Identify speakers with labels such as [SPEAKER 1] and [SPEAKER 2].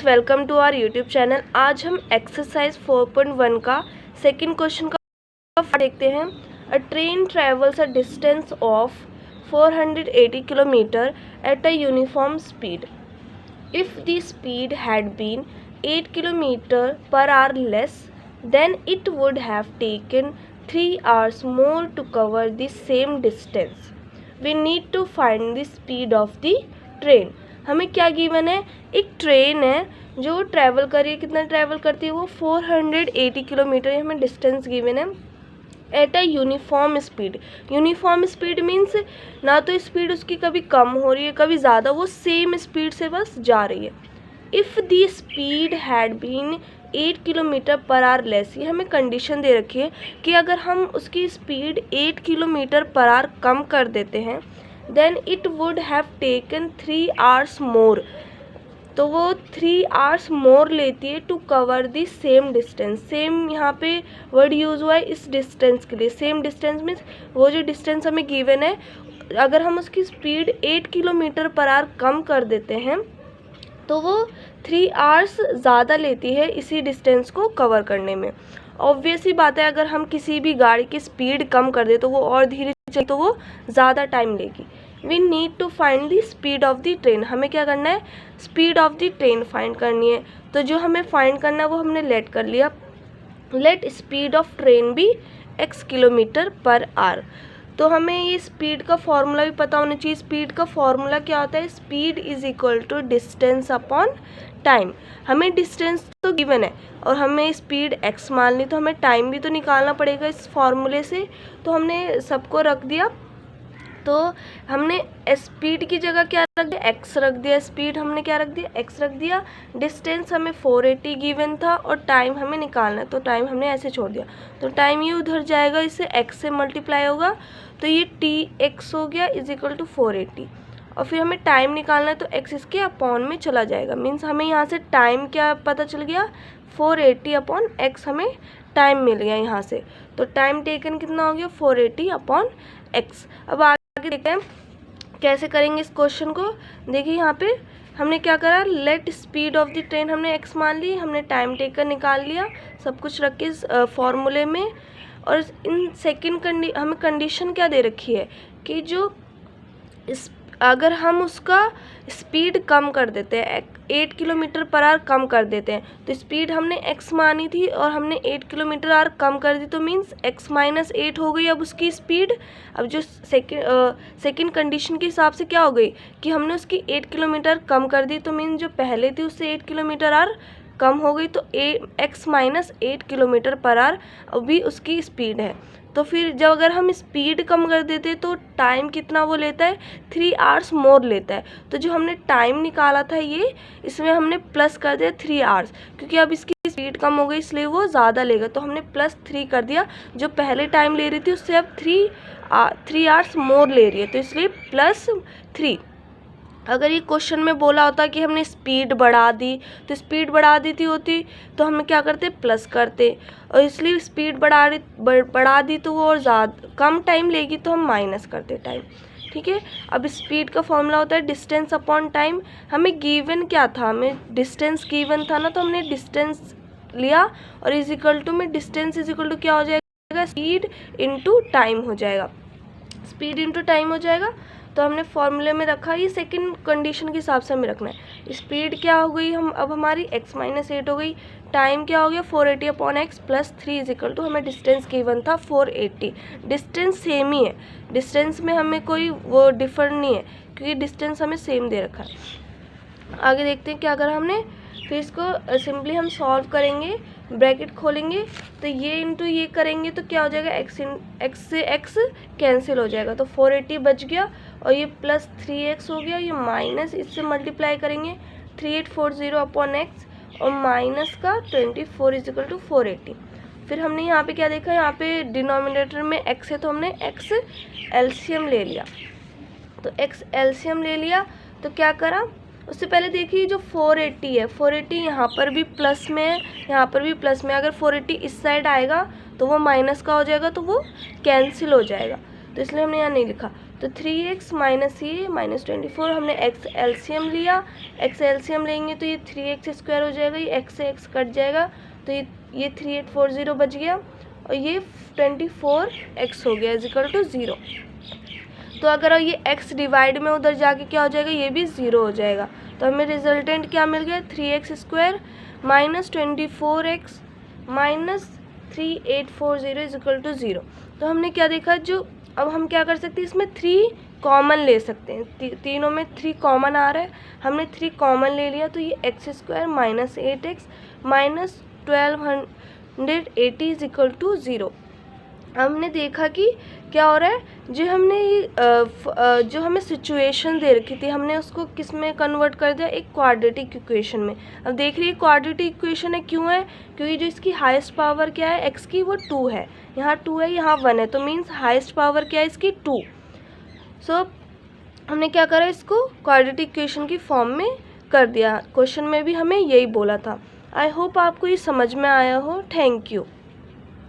[SPEAKER 1] Welcome to our YouTube channel. आज हम exercise 4.1 का सेकंड क्वेश्चन का देखते हैं। A train travels a distance of 480 kilometre at a uniform speed. If the speed had been 8 kilometre per hour less, then it would have taken 3 hours more to cover the same distance. We need to find the speed of the train. हमें क्या given है? एक train है जो travel कर रही है। कितना ट्रैवल करती है वो? 480 किलोमीटर हमें डिस्टेंस गिवन है eight a uniform speed. Uniform speed means ना तो स्पीड उसकी कभी कम हो रही है कभी ज़्यादा, वो सेम स्पीड से बस जा रही है। If the speed had been 8 kilometre per hour less, ये हमें कंडीशन दे रखी है कि अगर हम उसकी स्पीड 8 किलोमीटर पर आवर कम कर देते हैं then it would have taken 3 hours more, तो वो 3 आवर्स मोर लेती है to cover the same distance. Same यहाँ पे वर्ड यूज़ हुआ है इस डिस्टेंस के लिए। सेम डिस्टेंस मीन्स वो जो डिस्टेंस हमें गिवन है, अगर हम उसकी स्पीड 8 किलोमीटर पर आवर कम कर देते हैं तो वो 3 आवर्स ज़्यादा लेती है इसी डिस्टेंस को कवर करने में। ऑब्वियस ही बात है, अगर हम किसी भी गाड़ी की स्पीड कम कर दे तो वो और धीरे चले तो वो ज़्यादा टाइम लेगी। We need to find the speed of the train. हमें क्या करना है? Speed of the train find करनी है। तो जो हमें फाइंड करना है वो हमने लेट कर लिया। लेट स्पीड ऑफ ट्रेन भी x किलोमीटर पर आवर। तो हमें ये स्पीड का फॉर्मूला भी पता होना चाहिए। स्पीड का फॉर्मूला क्या होता है? Speed is equal to distance upon time. हमें डिस्टेंस तो गिवन है और हमें स्पीड x मान ली, तो हमें टाइम भी तो निकालना पड़ेगा इस फॉर्मूले से। तो हमने सबको रख दिया। तो हमने स्पीड की जगह क्या रख दिया? x रख दिया। स्पीड हमने क्या रख दिया? x रख दिया। डिस्टेंस हमें 480 गिवन था और टाइम हमें निकालना है, तो टाइम हमने ऐसे छोड़ दिया। तो टाइम ये उधर जाएगा, इससे x से मल्टीप्लाई होगा, तो ये tx हो गया इज इक्वल टू 480। और फिर हमें टाइम निकालना है तो x इसके अपॉन में चला जाएगा। मीन्स हमें यहाँ से टाइम क्या पता चल गया? 480 अपॉन x हमें टाइम मिल गया यहाँ से। तो टाइम टेकन कितना हो गया? 480 अपॉन x। अब आगे देखते हैं कैसे करेंगे इस क्वेश्चन को। देखिए यहाँ पे हमने क्या करा? Let speed of the train हमने x मान ली, हमने टाइम टेकन निकाल लिया, सब कुछ रख के इस फॉर्मूले में। और इन सेकंड हमें कंडीशन क्या दे रखी है कि जो अगर हम उसका स्पीड कम कर देते हैं, 8 किलोमीटर पर आवर कम कर देते हैं, तो स्पीड हमने x मानी थी और हमने 8 किलोमीटर आवर कम कर दी, तो मीन्स x माइनस 8 हो गई अब उसकी स्पीड। अब जो सेकंड कंडीशन के हिसाब से क्या हो गई कि हमने उसकी 8 किलोमीटर कम कर दी, तो मीन्स जो पहले थी उससे 8 किलोमीटर आवर कम हो गई, तो x minus 8 kilometre per our अभी उसकी स्पीड है। तो फिर जब अगर हम स्पीड कम कर देते तो टाइम कितना वो लेता है? 3 आवर्स मोर लेता है। तो जो हमने टाइम निकाला था ये, इसमें हमने प्लस कर दिया 3 आवर्स, क्योंकि अब इसकी स्पीड कम हो गई इसलिए वो ज़्यादा लेगा, तो हमने +3 कर दिया। जो पहले टाइम ले रही थी उससे अब 3 आवर्स मोर ले रही है, तो इसलिए +3। अगर ये क्वेश्चन में बोला होता कि हमने स्पीड बढ़ा दी, तो स्पीड बढ़ा दी थी होती तो हम क्या करते? प्लस करते, और इसलिए स्पीड बढ़ा दी तो वो और ज़्यादा कम टाइम लेगी, तो हम माइनस करते टाइम। ठीक है। अब स्पीड का फॉर्मूला होता है डिस्टेंस अपॉन टाइम। हमें गिवन क्या था? हमें डिस्टेंस गिवन था ना, तो हमने डिस्टेंस लिया और इज इक्वल टू में डिस्टेंस इज इक्वल टू क्या हो जाएगा? स्पीड इंटू टाइम हो जाएगा। स्पीड इंटू टाइम हो जाएगा, तो हमने फॉर्मूले में रखा। ये सेकंड कंडीशन के हिसाब से हमें रखना है। स्पीड क्या हो गई हम अब हमारी? x माइनस 8 हो गई। टाइम क्या हो गया? 480 upon x plus 3 is equal to हमें डिस्टेंस गिवन था 480। डिस्टेंस सेम ही है, डिस्टेंस में हमें कोई वो डिफर नहीं है क्योंकि डिस्टेंस हमें सेम दे रखा है। आगे देखते हैं क्या करा हमने। फिर इसको सिंपली हम सॉल्व करेंगे, ब्रैकेट खोलेंगे तो ये इंटू ये करेंगे तो क्या हो जाएगा? x से x कैंसिल हो जाएगा, तो 480 बच गया और ये प्लस 3x हो गया। ये माइनस इससे मल्टीप्लाई करेंगे 3840 अपॉन x और माइनस का 24 इज इक्वल टू 480। फिर हमने यहाँ पे क्या देखा? यहाँ पे डिनोमिनेटर में x है तो हमने x एलसीएम ले लिया। तो x एलसीएम ले लिया तो क्या करा? उससे पहले देखिए जो 480 है, 480 यहाँ पर भी प्लस में है, यहाँ पर भी प्लस में। अगर 480 इस साइड आएगा तो वो माइनस का हो जाएगा, तो वो कैंसिल हो जाएगा, तो इसलिए हमने यहाँ नहीं लिखा। तो 3x माइनस ये माइनस 24, हमने x एलसीएम लिया, x एलसीएम लेंगे तो ये 3x² हो जाएगा, ये x से x कट जाएगा तो ये 3840 बच गया और ये 24x हो गया = 0। तो अगर ये x डिवाइड में उधर जाके क्या हो जाएगा, ये भी 0 हो जाएगा। तो हमें रिजल्टेंट क्या मिल गया, 3x² माइनस 24x माइनस 3840 = 0। तो हमने क्या देखा, जो अब हम क्या कर सकते हैं, इसमें 3 कॉमन ले सकते हैं, तीनों में 3 कॉमन आ रहा है, हमने 3 कॉमन ले लिया तो ये x² माइनस 8x माइनस 1280 = 0। हमने देखा कि क्या हो रहा है, जो हमें सिचुएशन दे रखी थी हमने उसको किस में कन्वर्ट कर दिया, एक क्वाड्रेटिक इक्वेशन में। अब देख रही है क्वाड्रेटिक इक्वेशन है, क्यों है, क्योंकि जो इसकी हाईएस्ट पावर क्या है x की, वो 2 है, यहाँ 2 है यहाँ 1 है, तो मीन्स हाईएस्ट पावर क्या है इसकी 2। सो हमने क्या करा, इसको क्वाड्रेटिक इक्वेशन की फॉर्म में कर दिया। क्वेश्चन में भी हमें यही बोला था। आई होप आपको ये समझ में आया हो। Thank you.